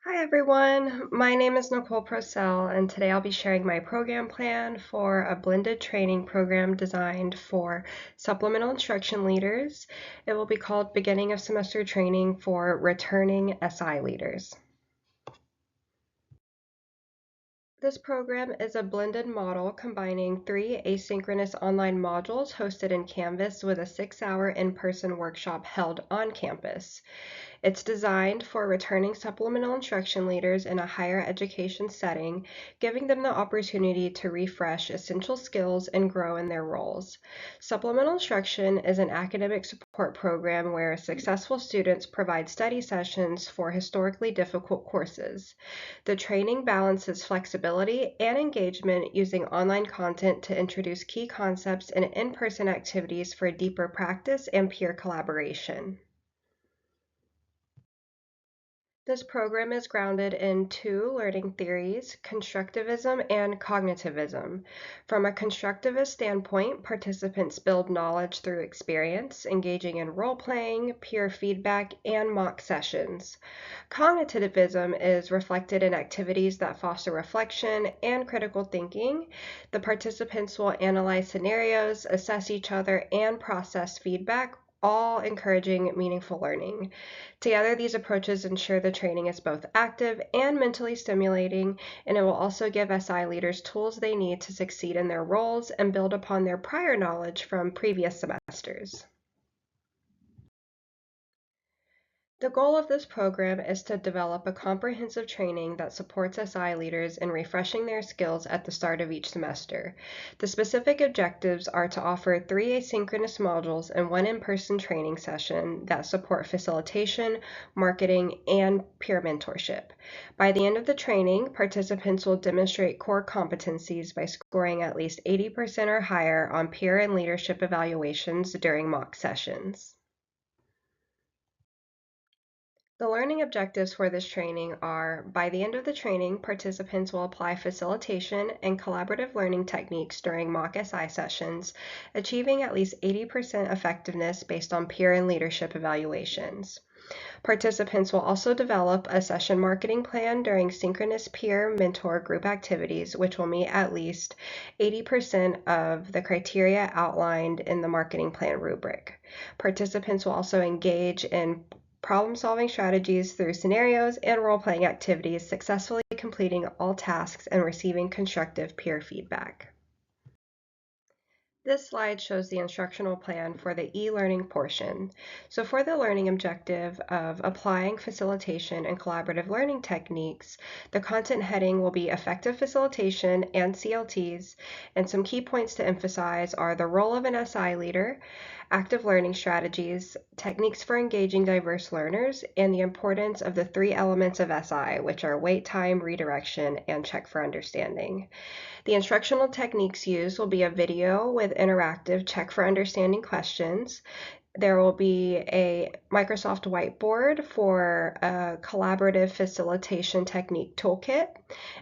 Hi everyone, my name is Procell and today I'll be sharing my program plan for a blended training program designed for supplemental instruction leaders. It will be called Beginning of Semester Training for Returning SI Leaders. This program is a blended model combining 3 asynchronous online modules hosted in Canvas with a 6-hour in-person workshop held on campus. It's designed for returning supplemental instruction leaders in a higher education setting, giving them the opportunity to refresh essential skills and grow in their roles. Supplemental instruction is an academic support program where successful students provide study sessions for historically difficult courses. The training balances flexibility and engagement using online content to introduce key concepts and in-person activities for deeper practice and peer collaboration. This program is grounded in 2 learning theories, constructivism and cognitivism. From a constructivist standpoint, participants build knowledge through experience, engaging in role-playing, peer feedback, and mock sessions. Cognitivism is reflected in activities that foster reflection and critical thinking. The participants will analyze scenarios, assess each other, and process feedback, all encouraging meaningful learning. Together, these approaches ensure the training is both active and mentally stimulating, and it will also give SI leaders tools they need to succeed in their roles and build upon their prior knowledge from previous semesters. The goal of this program is to develop a comprehensive training that supports SI leaders in refreshing their skills at the start of each semester. The specific objectives are to offer 3 asynchronous modules and 1 in-person training session that support facilitation, marketing, and peer mentorship. By the end of the training, participants will demonstrate core competencies by scoring at least 80% or higher on peer and leadership evaluations during mock sessions. The learning objectives for this training are, by the end of the training, participants will apply facilitation and collaborative learning techniques during mock SI sessions, achieving at least 80% effectiveness based on peer and leadership evaluations. Participants will also develop a session marketing plan during synchronous peer mentor group activities, which will meet at least 80% of the criteria outlined in the marketing plan rubric. Participants will also engage in problem-solving strategies through scenarios and role-playing activities, successfully completing all tasks and receiving constructive peer feedback. This slide shows the instructional plan for the e-learning portion. So for the learning objective of applying facilitation and collaborative learning techniques, the content heading will be effective facilitation and CLTs, and some key points to emphasize are the role of an SI leader, active learning strategies, techniques for engaging diverse learners, and the importance of the 3 elements of SI, which are wait time, redirection, and check for understanding. The instructional techniques used will be a video with interactive check for understanding questions. There will be a Microsoft whiteboard for a collaborative facilitation technique toolkit.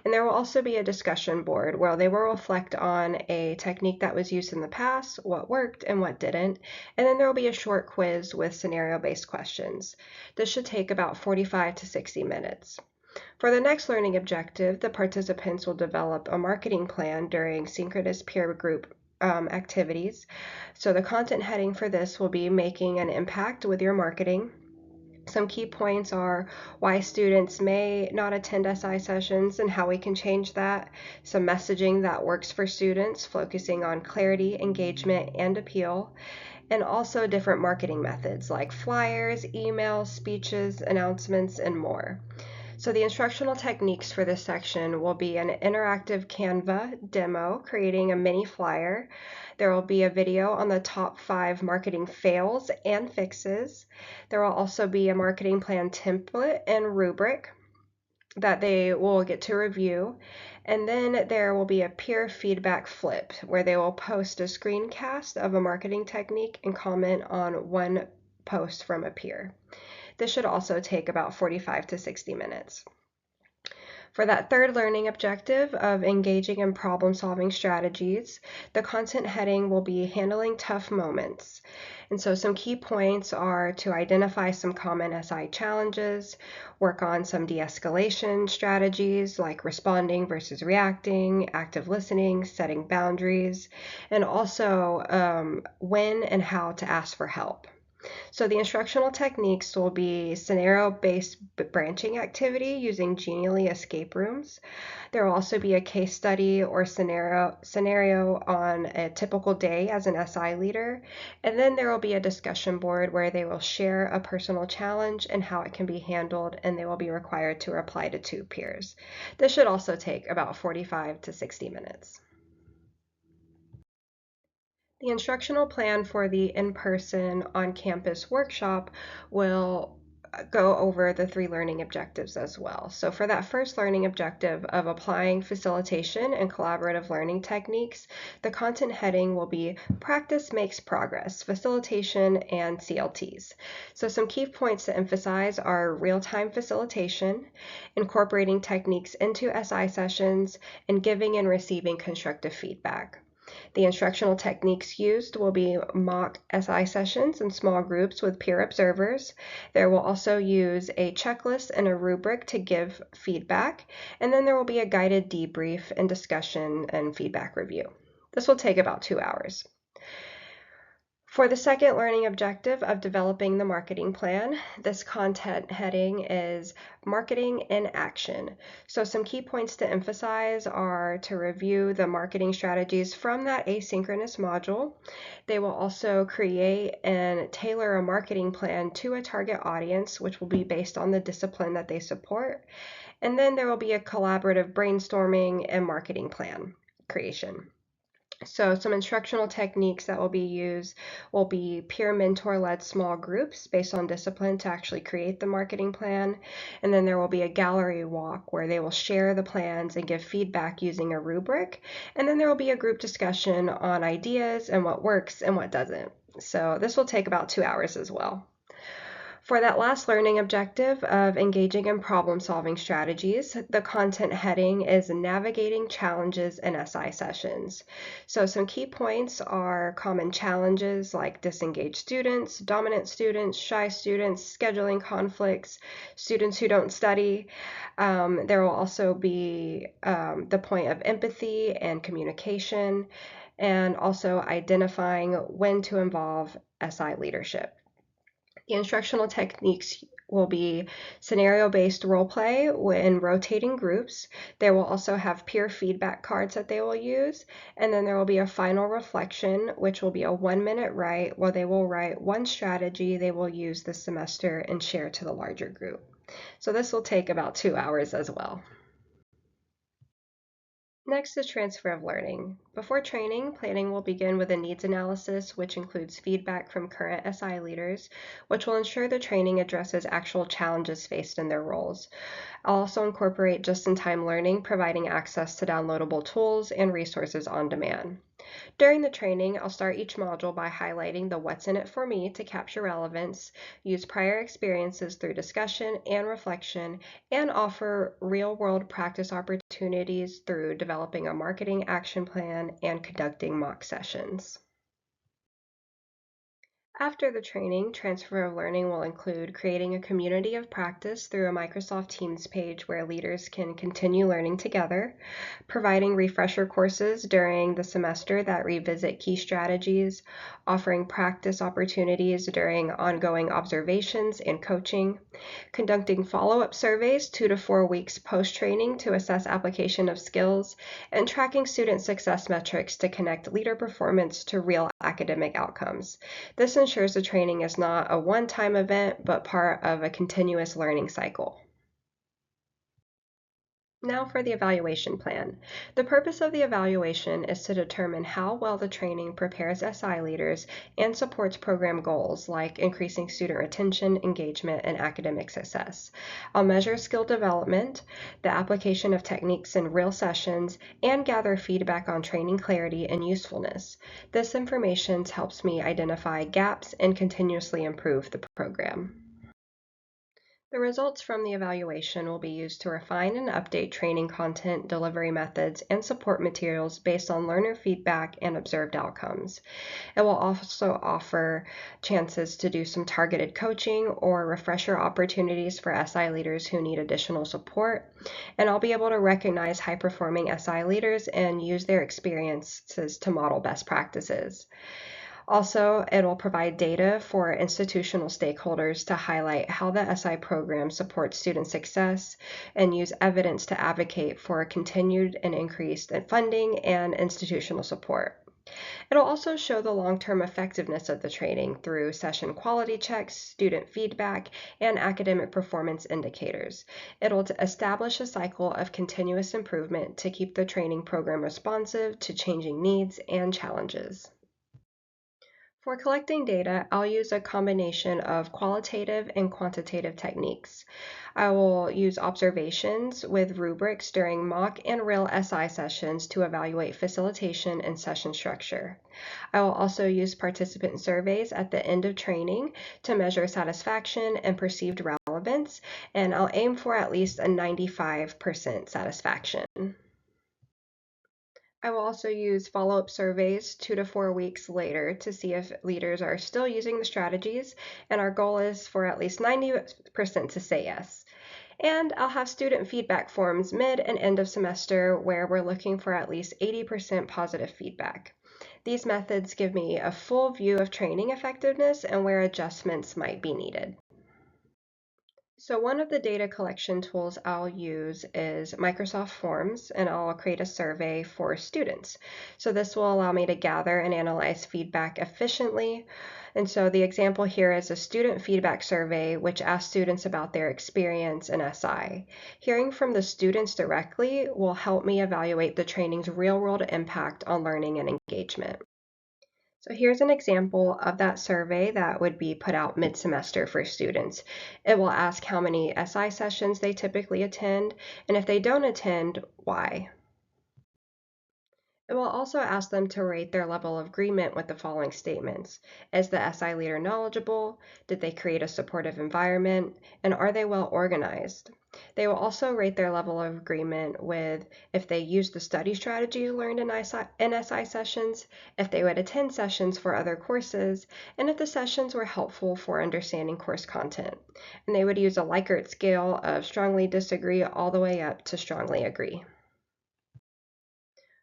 And there will also be a discussion board where they will reflect on a technique that was used in the past, what worked and what didn't. And then there will be a short quiz with scenario-based questions. This should take about 45 to 60 minutes. For the next learning objective, the participants will develop a marketing plan during synchronous peer group activities. So the content heading for this will be making an impact with your marketing. Some key points are why students may not attend SI sessions and how we can change that. Some messaging that works for students, focusing on clarity, engagement, and appeal. And also different marketing methods like flyers, emails, speeches, announcements, and more. So the instructional techniques for this section will be an interactive Canva demo creating a mini flyer. There will be a video on the top 5 marketing fails and fixes. There will also be a marketing plan template and rubric that they will get to review. And then there will be a peer feedback flip where they will post a screencast of a marketing technique and comment on one post from a peer. This should also take about 45 to 60 minutes. For that third learning objective of engaging in problem-solving strategies, the content heading will be handling tough moments. And so some key points are to identify some common SI challenges, work on some de-escalation strategies like responding versus reacting, active listening, setting boundaries, and also when and how to ask for help. So the instructional techniques will be scenario-based branching activity using Genially escape rooms. There will also be a case study or scenario on a typical day as an SI leader. And then there will be a discussion board where they will share a personal challenge and how it can be handled, and they will be required to reply to 2 peers. This should also take about 45 to 60 minutes. The instructional plan for the in-person on-campus workshop will go over the 3 learning objectives as well. So for that first learning objective of applying facilitation and collaborative learning techniques, the content heading will be Practice Makes Progress, Facilitation, and CLTs. So some key points to emphasize are real-time facilitation, incorporating techniques into SI sessions, and giving and receiving constructive feedback. The instructional techniques used will be mock SI sessions in small groups with peer observers. There will also use a checklist and a rubric to give feedback, and then there will be a guided debrief and discussion and feedback review. This will take about 2 hours. For the second learning objective of developing the marketing plan, this content heading is Marketing in Action. So some key points to emphasize are to review the marketing strategies from that asynchronous module. They will also create and tailor a marketing plan to a target audience, which will be based on the discipline that they support. And then there will be a collaborative brainstorming and marketing plan creation. So some instructional techniques that will be used will be peer mentor-led small groups based on discipline to actually create the marketing plan. And then there will be a gallery walk where they will share the plans and give feedback using a rubric. And then there will be a group discussion on ideas and what works and what doesn't. So this will take about 2 hours as well. For that last learning objective of engaging in problem-solving strategies, the content heading is Navigating Challenges in SI Sessions. So some key points are common challenges like disengaged students, dominant students, shy students, scheduling conflicts, students who don't study. There will also be the point of empathy and communication, and also identifying when to involve SI leadership. The instructional techniques will be scenario-based role play in rotating groups. They will also have peer feedback cards that they will use, and then there will be a final reflection, which will be a 1-minute write, where they will write one strategy they will use this semester and share to the larger group. So this will take about 2 hours as well. Next is transfer of learning. Before training, planning will begin with a needs analysis, which includes feedback from current SI leaders, which will ensure the training addresses actual challenges faced in their roles. I'll also incorporate just-in-time learning, providing access to downloadable tools and resources on demand. During the training, I'll start each module by highlighting the what's in it for me to capture relevance, use prior experiences through discussion and reflection, and offer real-world practice opportunities through developing a marketing action plan and conducting mock sessions. After the training, transfer of learning will include creating a community of practice through a Microsoft Teams page where leaders can continue learning together, providing refresher courses during the semester that revisit key strategies, offering practice opportunities during ongoing observations and coaching, conducting follow-up surveys 2 to 4 weeks post-training to assess application of skills, and tracking student success metrics to connect leader performance to real academic outcomes. This ensures the training is not a one-time event, but part of a continuous learning cycle. Now for the evaluation plan. The purpose of the evaluation is to determine how well the training prepares SI leaders and supports program goals like increasing student retention, engagement, and academic success. I'll measure skill development, the application of techniques in real sessions, and gather feedback on training clarity and usefulness. This information helps me identify gaps and continuously improve the program. The results from the evaluation will be used to refine and update training content, delivery methods, and support materials based on learner feedback and observed outcomes. It will also offer chances to do some targeted coaching or refresher opportunities for SI leaders who need additional support. And I'll be able to recognize high-performing SI leaders and use their experiences to model best practices. Also, it'll provide data for institutional stakeholders to highlight how the SI program supports student success and use evidence to advocate for continued and increased funding and institutional support. It'll also show the long-term effectiveness of the training through session quality checks, student feedback, and academic performance indicators. It'll establish a cycle of continuous improvement to keep the training program responsive to changing needs and challenges. For collecting data, I'll use a combination of qualitative and quantitative techniques. I will use observations with rubrics during mock and real SI sessions to evaluate facilitation and session structure. I will also use participant surveys at the end of training to measure satisfaction and perceived relevance, and I'll aim for at least a 95% satisfaction. I will also use follow-up surveys 2 to 4 weeks later to see if leaders are still using the strategies, and our goal is for at least 90% to say yes. And I'll have student feedback forms mid and end of semester where we're looking for at least 80% positive feedback. These methods give me a full view of training effectiveness and where adjustments might be needed. So one of the data collection tools I'll use is Microsoft Forms, and I'll create a survey for students. So this will allow me to gather and analyze feedback efficiently. And so the example here is a student feedback survey, which asks students about their experience in SI. Hearing from the students directly will help me evaluate the training's real-world impact on learning and engagement. So here's an example of that survey that would be put out mid-semester for students. It will ask how many SI sessions they typically attend, and if they don't attend, why. It will also ask them to rate their level of agreement with the following statements. Is the SI leader knowledgeable? Did they create a supportive environment? And are they well organized? They will also rate their level of agreement with if they used the study strategy learned in SI sessions, if they would attend sessions for other courses, and if the sessions were helpful for understanding course content. And they would use a Likert scale of strongly disagree all the way up to strongly agree.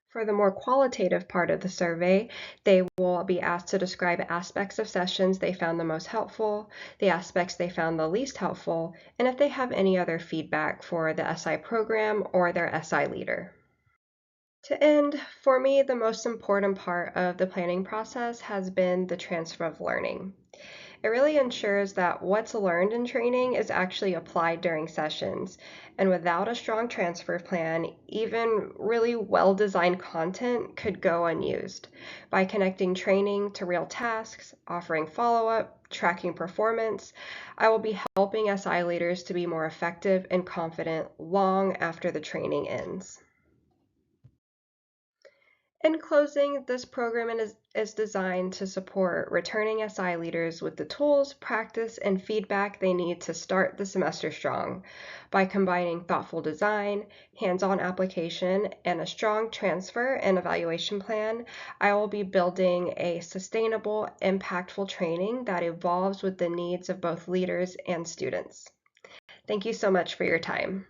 For the more qualitative part of the survey, they will be asked to describe aspects of sessions they found the most helpful, the aspects they found the least helpful, and if they have any other feedback for the SI program or their SI leader. To end, for me, the most important part of the planning process has been the transfer of learning. It really ensures that what's learned in training is actually applied during sessions. And without a strong transfer plan, even really well-designed content could go unused. By connecting training to real tasks, offering follow-up, tracking performance, I will be helping SI leaders to be more effective and confident long after the training ends. In closing, this program is designed to support returning SI leaders with the tools, practice, and feedback they need to start the semester strong. By combining thoughtful design, hands-on application, and a strong transfer and evaluation plan, I will be building a sustainable, impactful training that evolves with the needs of both leaders and students. Thank you so much for your time.